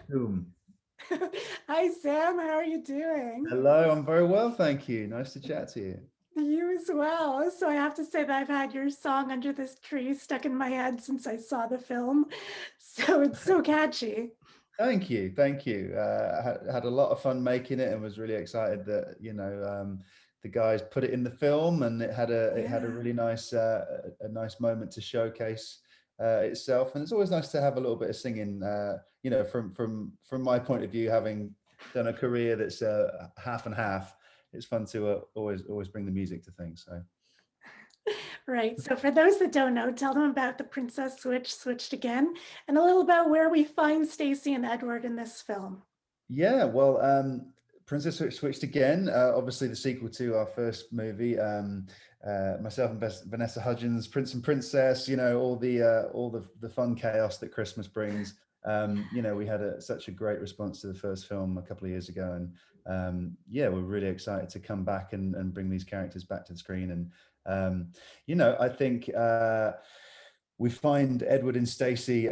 Boom. Hi, Sam. How are you doing? Hello, I'm very well, thank you. Nice to chat to you. You as well. So I have to say that I've had your song Under This Tree stuck in my head since I saw the film. So it's so catchy. Thank you, thank you. Had a lot of fun making it, and was really excited that the guys put it in the film, and it had a Yeah. really nice a nice moment to showcase itself. And it's always nice to have a little bit of singing. From my point of view, having done a career that's half and half, it's fun to always bring the music to things. So. Right. So for those that don't know, tell them about the Princess Switch, Switched Again, and a little about where we find Stacy and Edward in this film. Yeah, well, Princess Switched again. Obviously, the sequel to our first movie. Myself and Vanessa Hudgens, Prince and Princess. All the fun chaos that Christmas brings. We had such a great response to the first film a couple of years ago, and yeah, we're really excited to come back and bring these characters back to the screen. And I think we find Edward and Stacey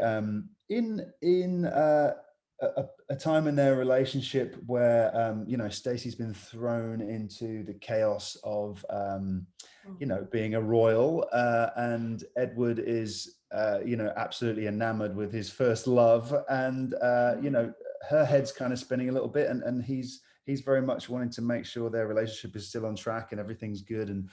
in a time in their relationship where Stacey's been thrown into the chaos of being a royal, and Edward is absolutely enamored with his first love, and her head's kind of spinning a little bit, and he's very much wanting to make sure their relationship is still on track and everything's good, and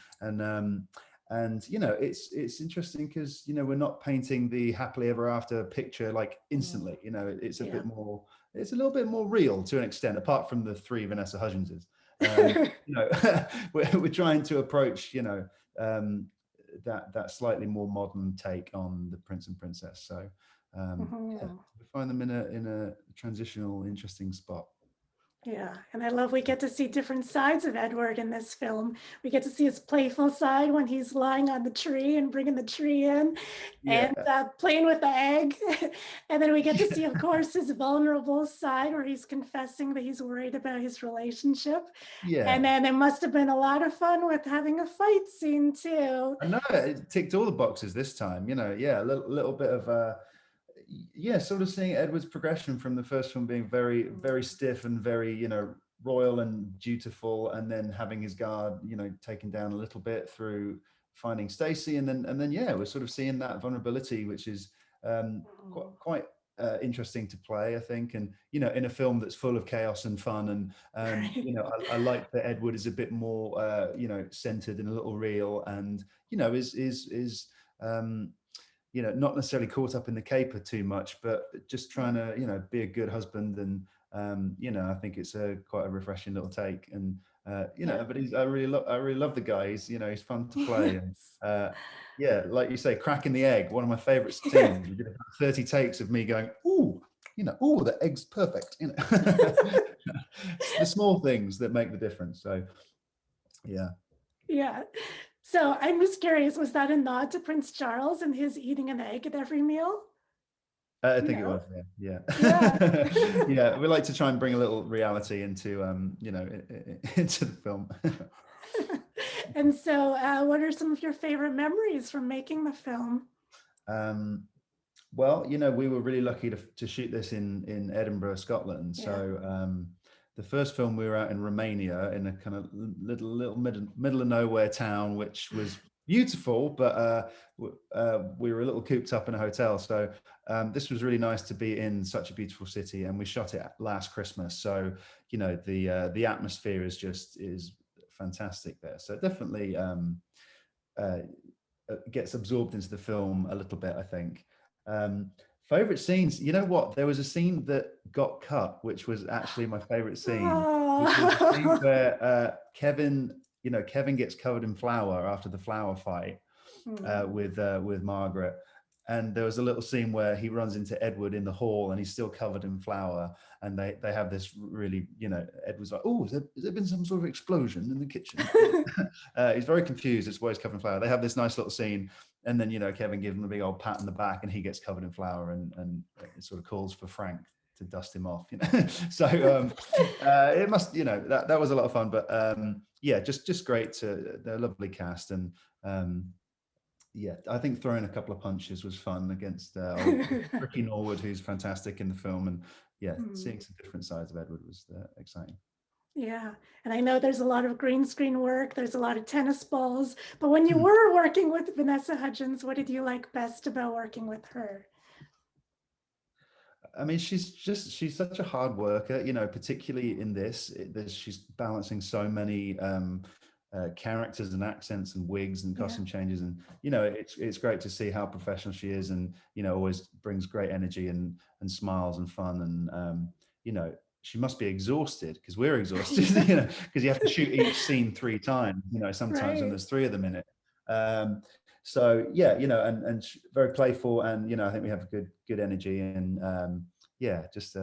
it's interesting because we're not painting the happily ever after picture like instantly. It's a Yeah. bit more, it's a little bit more real to an extent, apart from the three Vanessa Hudgenses. We're trying to approach that slightly more modern take on the Prince and Princess. So yeah, Mhm. we find them in a transitional, interesting spot. Yeah, and I love we get to see different sides of Edward in this film. We get to see his playful side when he's lying on the tree and bringing the tree in Yeah. and playing with the egg. And then we get to see, of course, his vulnerable side where he's confessing that he's worried about his relationship. And Yeah. then it must have been a lot of fun with having a fight scene too. I know it ticked all the boxes this time. Yeah, a little bit of yeah, sort of seeing Edward's progression from the first film being very, very stiff and very, royal and dutiful, and then having his guard, taken down a little bit through finding Stacey, and then yeah, we're sort of seeing that vulnerability, which is quite interesting to play, I think, and in a film that's full of chaos and fun, and I like that Edward is a bit more centered and a little real, and is not necessarily caught up in the caper too much, but just trying to be a good husband, and I think it's quite a refreshing little take, and Yeah. but I really love the guy. He's fun to play, and yeah, like you say, cracking the egg, one of my favorite scenes. We did about 30 takes of me going, ooh, the egg's perfect. It's the small things that make the difference. So yeah. Yeah. So I'm just curious, was that a nod to Prince Charles and his eating an egg at every meal? I You think it know? was, yeah, Yeah. yeah. Yeah, we like to try and bring a little reality into into the film. And so, what are some of your favorite memories from making the film? um, well, we were really lucky to shoot this in Edinburgh, Scotland. Yeah. So the first film we were out in Romania, in a kind of little middle of nowhere town, which was beautiful, but we were a little cooped up in a hotel. So this was really nice to be in such a beautiful city, and we shot it last Christmas. So the atmosphere is fantastic there. So definitely uh, gets absorbed into the film a little bit, I think. Favorite scenes, you know what? There was a scene that got cut, which was actually my favorite scene, which was the scene Oh. where Kevin gets covered in flour after the flour fight with Margaret. And there was a little scene where he runs into Edward in the hall and he's still covered in flour. And they have this really, Edward's like, oh, has there been some sort of explosion in the kitchen? He's very confused. It's why he's covered in flour. They have this nice little scene. And then, Kevin gives him a big old pat on the back and he gets covered in flour, and it sort of calls for Frank to dust him off, So it must, that was a lot of fun. But yeah, just great. They're a lovely cast. And yeah, I think throwing a couple of punches was fun against old Ricky Norwood, who's fantastic in the film, and yeah, Hmm. seeing some different sides of Edward was exciting. Yeah, and I know there's a lot of green screen work, there's a lot of tennis balls, but when you Hmm. were working with Vanessa Hudgens, what did you like best about working with her? I mean, she's such a hard worker, particularly in this. She's balancing so many characters and accents and wigs and Yeah, costume changes, and it's great to see how professional she is, and always brings great energy and smiles and fun, and she must be exhausted because we're exhausted, yeah, because you have to shoot each scene 3 times, sometimes when right. there's 3 of them in it. Um, so yeah, and very playful, and I think we have a good energy, and yeah, just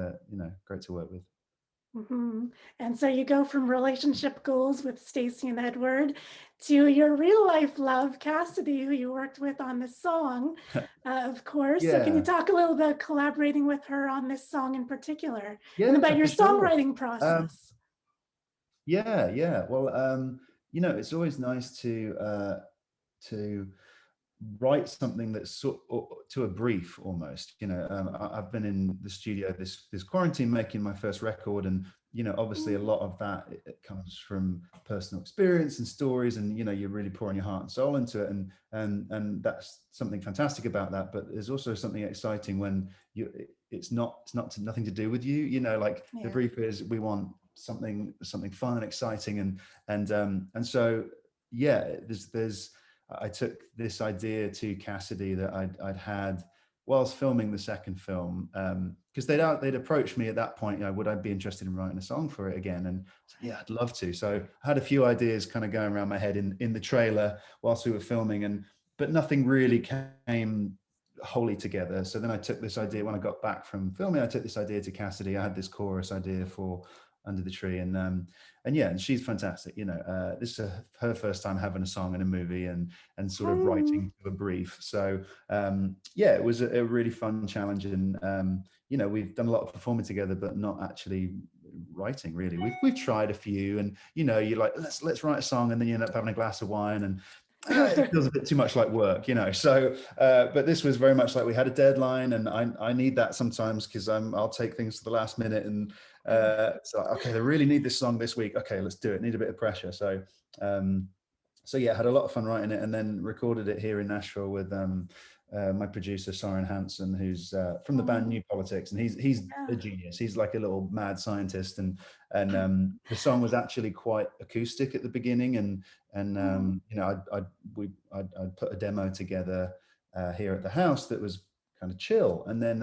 great to work with. Mhm. And so you go from relationship goals with Stacy and Edward to your real life love, Cassidy, who you worked with on this song, of course. So can you Yeah, talk a little about collaborating with her on this song in particular and yeah, about your for sure. songwriting um, process? yeah, well, it's always nice to write something that's to a brief almost. I've been in the studio this quarantine making my first record, and obviously a Mm, lot of that, it comes from personal experience and stories, and you're really pouring your heart and soul into it, and that's something fantastic about that. But there's also something exciting when it's nothing to do with you. Like the yeah. brief is, we want something fun and exciting, and so yeah, there's I took this idea to Cassadee that I'd had whilst filming the second film, because they'd approached me at that point, would I be interested in writing a song for it again? And so, yeah, I'd love to. So I had a few ideas kind of going around my head in the trailer whilst we were filming, but nothing really came wholly together. So then I took this idea when I got back from filming. I took this idea to Cassadee. I had this chorus idea for Under the Tree, and yeah, and she's fantastic. This is her first time having a song in a movie, and sort of Mm, writing to a brief. So yeah, it was a really fun challenge, and we've done a lot of performing together, but not actually writing really. We've tried a few, and you're like, let's write a song, and then you end up having a glass of wine, and it feels a bit too much like work. So but this was very much like we had a deadline, and I need that sometimes, because I'll take things to the last minute, and yeah. so okay, they really need this song this week, okay, let's do it, need a bit of pressure. Um so yeah, had a lot of fun writing it, and then recorded it here in Nashville with my producer Soren Hansen, who's from the band Mm, New Politics, and he's a yeah. genius. He's like a little mad scientist, and the song was actually quite acoustic at the beginning, and Mm. I'd put a demo together here at the house that was kind of chill, and then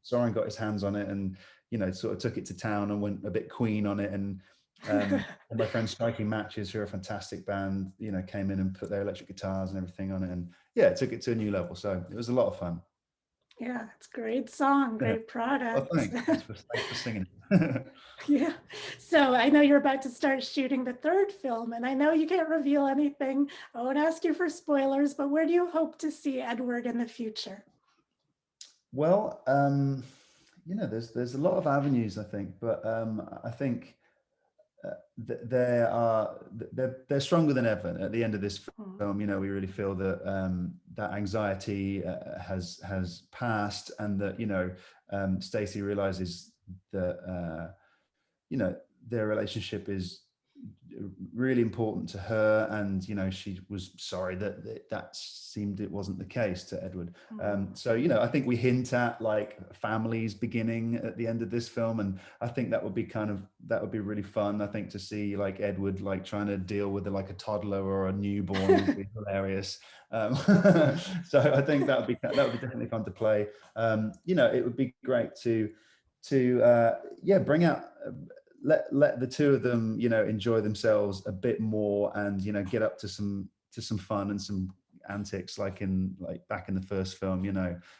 Soren got his hands on it, and sort of took it to town and went a bit Queen on it, and my friend Striking Matches, who are a fantastic band, came in and put their electric guitars and everything on it, and yeah, it took it to a new level. So it was a lot of fun. Yeah, it's a great song, Yeah. great Well, product. thanks for singing it. Yeah. So I know you're about to start shooting the third film, and I know you can't reveal anything. I won't ask you for spoilers, but where do you hope to see Edward in the future? Well, there's a lot of avenues, I think, but I think they're stronger than ever at the end of this Mm, film. We really feel that that anxiety has passed, and that Stacey realizes that their relationship is really important to her, and she was sorry that seemed it wasn't the case to Edward. mm. So I think we hint at like families beginning at the end of this film, and I think that would be really fun. I think to see like Edward like trying to deal with like a toddler or a newborn would be hilarious. So I think that would be definitely fun to play. It would be great to yeah, bring out let the two of them enjoy themselves a bit more, and get up to some fun and some antics, like back in the first film. um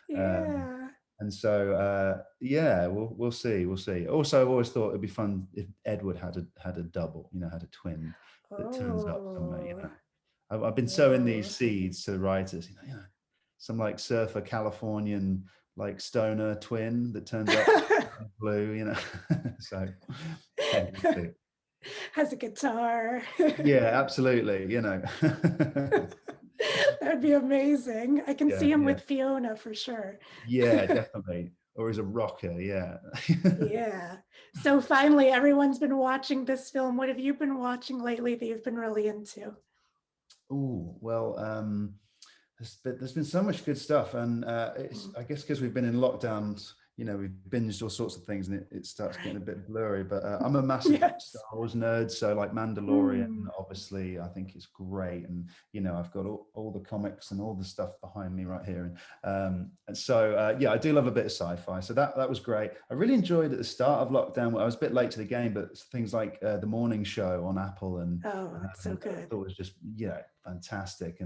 Yeah. and so yeah, we'll see. Also, I've always thought it'd be fun if Edward had a double, had a twin that turns up somewhere. Oh, I've been sowing these oh. seeds to the writers, some like surfer Californian like stoner twin that turns up blue, so yeah, we'll see. Has a guitar. Yeah, absolutely. That'd be amazing. I can Yeah, see him yeah, with Fiona for sure. yeah, definitely. Or as a rocker, yeah. Yeah. So finally, everyone's been watching this film. What have you been watching lately that you've been really into? Oh, well, there's been so much good stuff, and it's, Mm, I guess because we've been in lockdowns, we've binged all sorts of things, and it starts getting a right. bit blurry. But I'm a massive Star Yes. Wars nerd, so like Mandalorian, Mm, obviously, I think it's great, and I've got all the comics and all the stuff behind me right here, and so yeah, I do love a bit of sci-fi, so that was great. I really enjoyed at the start of lockdown. I was a bit late to the game, but things like the morning show on Apple and oh, it's so I good. thought it was just fantastic.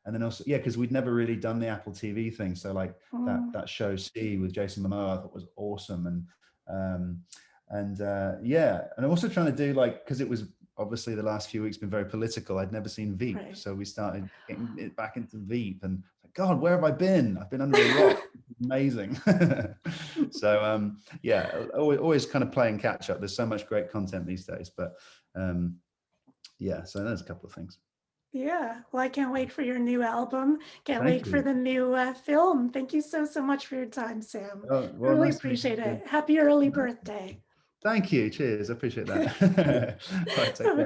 And then also, yeah, because we'd never really done the Apple TV thing. So like Mm, that show C with Jason Momoa, I thought was awesome. Yeah, and I'm also trying to do like, because it was obviously the last few weeks been very political. I'd never seen Veep, right. so we started getting it back into Veep, and like, God, where have I been? I've been under a rock. Amazing. So yeah, always kind of playing catch up. There's so much great content these days, but yeah, so there's a couple of things. Yeah. Well, I can't wait for your new album. Can't Thank wait for you. the new film. Thank you so, so much for your time, Sam. Oh, I well, really nice to meet you appreciate too. it. Happy early birthday. Thank you. Cheers. I appreciate that. All right, take care.